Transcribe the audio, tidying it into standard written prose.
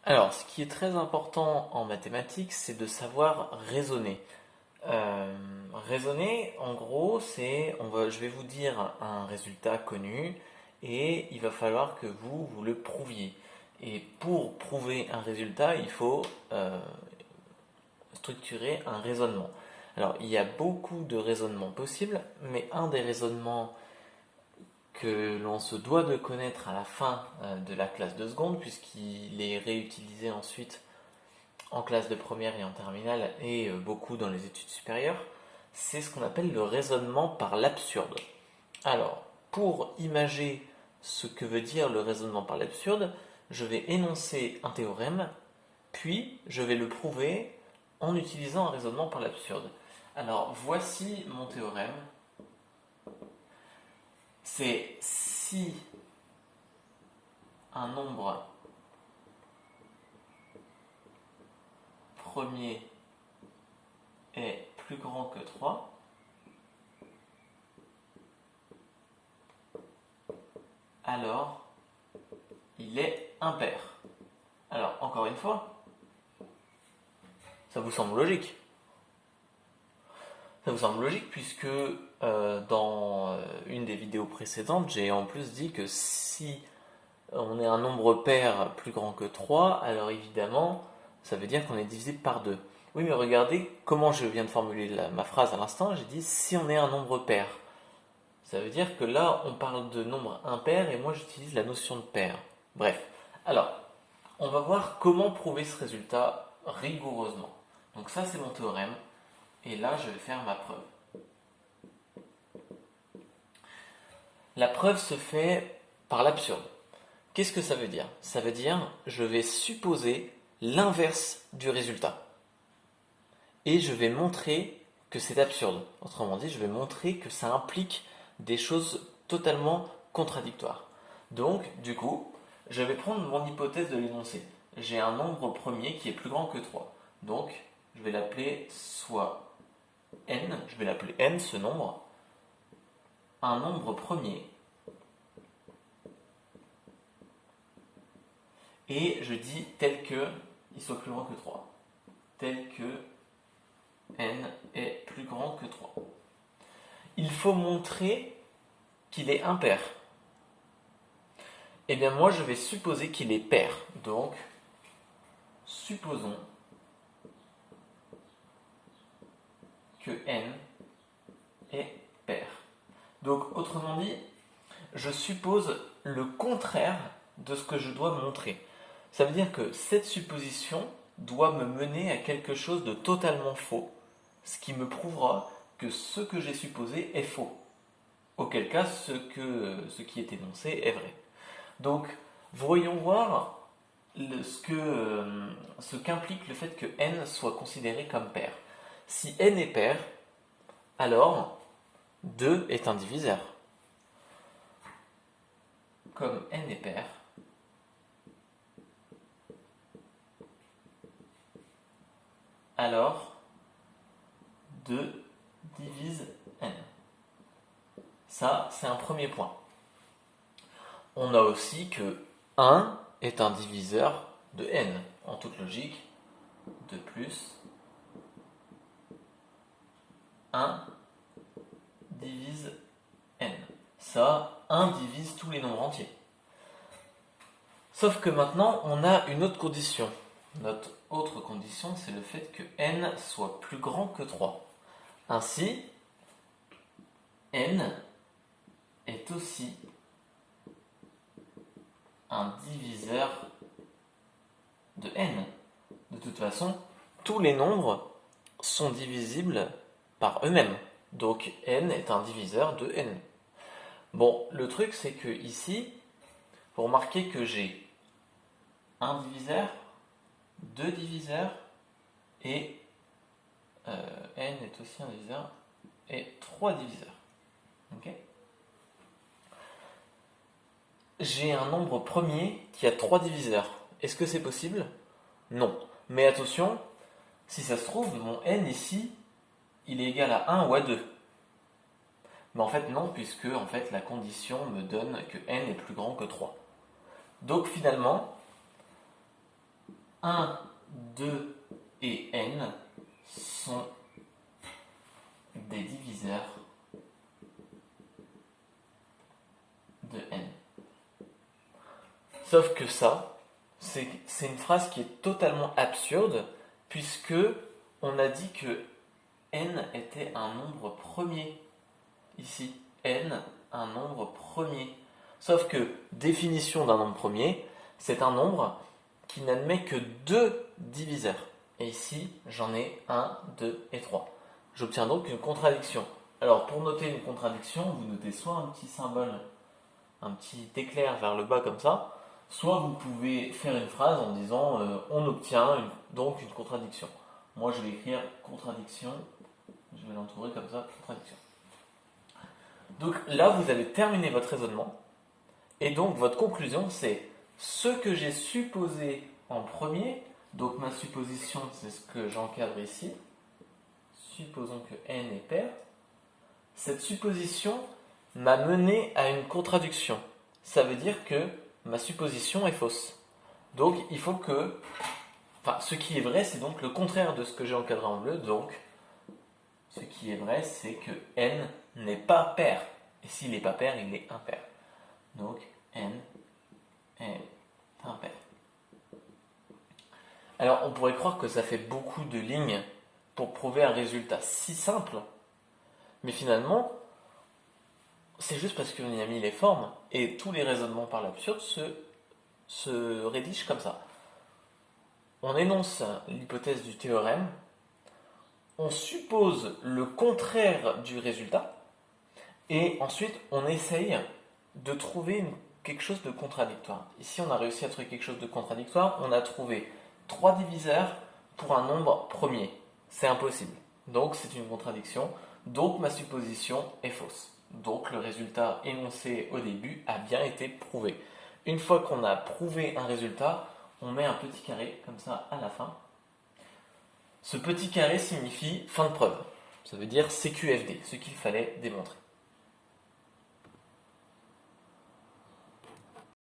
Alors, ce qui est très important en mathématiques, c'est de savoir raisonner. Raisonner, en gros, je vais vous dire un résultat connu et il va falloir que vous le prouviez. Et pour prouver un résultat, il faut structurer un raisonnement. Alors, il y a beaucoup de raisonnements possibles, mais un des raisonnements que l'on se doit de connaître à la fin de la classe de seconde, puisqu'il est réutilisé ensuite en classe de première et en terminale et beaucoup dans les études supérieures, c'est ce qu'on appelle le raisonnement par l'absurde. Alors, pour imager ce que veut dire le raisonnement par l'absurde, je vais énoncer un théorème, puis je vais le prouver en utilisant un raisonnement par l'absurde. Alors, voici mon théorème. C'est si un nombre premier est plus grand que 3, alors il est impair. Alors, encore une fois, ça vous semble logique? Ça vous semble logique puisque dans une des vidéos précédentes, j'ai en plus dit que si on est un nombre pair plus grand que 3, alors évidemment, ça veut dire qu'on est divisé par 2. Oui, mais regardez comment je viens de formuler ma phrase à l'instant. J'ai dit si on est un nombre pair. Ça veut dire que là, on parle de nombre impair et moi j'utilise la notion de pair. Bref, alors, on va voir comment prouver ce résultat rigoureusement. Donc ça, c'est mon théorème. Et là, je vais faire ma preuve. La preuve se fait par l'absurde. Qu'est-ce que ça veut dire? Ça veut dire, je vais supposer l'inverse du résultat. Et je vais montrer que c'est absurde. Autrement dit, je vais montrer que ça implique des choses totalement contradictoires. Donc, du coup, je vais prendre mon hypothèse de l'énoncé. J'ai un nombre premier qui est plus grand que 3. Donc, je vais l'appeler soit n, je vais l'appeler n ce nombre, un nombre premier, et je dis tel que il soit plus grand que 3. Tel que n est plus grand que 3. Il faut montrer qu'il est impair. Eh bien moi je vais supposer qu'il est pair. Donc, supposons que n est pair. Donc, autrement dit, je suppose le contraire de ce que je dois montrer. Ça veut dire que cette supposition doit me mener à quelque chose de totalement faux, ce qui me prouvera que ce que j'ai supposé est faux. Auquel cas, ce qui est énoncé est vrai. Donc, voyons voir ce qu'implique le fait que n soit considéré comme pair. Si n est pair, alors 2 est un diviseur. Comme n est pair, alors 2 divise n. Ça, c'est un premier point. On a aussi que 1 est un diviseur de n. En toute logique, 2 plus 1 divise n. Ça, 1 divise tous les nombres entiers. Sauf que maintenant, on a une autre condition. Notre autre condition, c'est le fait que n soit plus grand que 3. Ainsi, n est aussi un diviseur de n. De toute façon, tous les nombres sont divisibles par eux-mêmes. Donc n est un diviseur de n. Bon, le truc c'est que ici, vous remarquez que j'ai un diviseur, deux diviseurs, et n est aussi un diviseur, et trois diviseurs. Okay, j'ai un nombre premier qui a trois diviseurs. Est-ce que c'est possible? Non. Mais attention, si ça se trouve, mon n ici, il est égal à 1 ou à 2. Mais en fait non, puisque en fait, la condition me donne que n est plus grand que 3. Donc finalement, 1, 2 et n sont des diviseurs de n. Sauf que ça, c'est une phrase qui est totalement absurde, puisque on a dit que n était un nombre premier. Ici, n, un nombre premier. Sauf que, définition d'un nombre premier, c'est un nombre qui n'admet que 2 diviseurs. Et ici, j'en ai 1, 2 et 3. J'obtiens donc une contradiction. Alors, pour noter une contradiction, vous notez soit un petit symbole, un petit éclair vers le bas comme ça, soit vous pouvez faire une phrase en disant on obtient donc une contradiction. Moi, je vais écrire contradiction, je vais l'entourer comme ça, contradiction. Donc là, vous avez terminé votre raisonnement, et donc votre conclusion, c'est ce que j'ai supposé en premier, donc ma supposition, c'est ce que j'encadre ici, supposons que n est pair, cette supposition m'a mené à une contradiction. Ça veut dire que ma supposition est fausse. Donc il faut que... Enfin, ce qui est vrai, c'est donc le contraire de ce que j'ai encadré en bleu, donc ce qui est vrai, c'est que n n'est pas pair. Et s'il n'est pas pair, il est impair. Donc n est impair. Alors on pourrait croire que ça fait beaucoup de lignes pour prouver un résultat si simple, mais finalement, c'est juste parce qu'on y a mis les formes, et tous les raisonnements par l'absurde se rédigent comme ça. On énonce l'hypothèse du théorème, on suppose le contraire du résultat, et ensuite on essaye de trouver quelque chose de contradictoire. Ici on a réussi à trouver quelque chose de contradictoire, on a trouvé 3 diviseurs pour un nombre premier. C'est impossible. Donc c'est une contradiction, donc ma supposition est fausse. Donc le résultat énoncé au début a bien été prouvé. Une fois qu'on a prouvé un résultat, on met un petit carré comme ça à la fin. Ce petit carré signifie fin de preuve. Ça veut dire CQFD, ce qu'il fallait démontrer.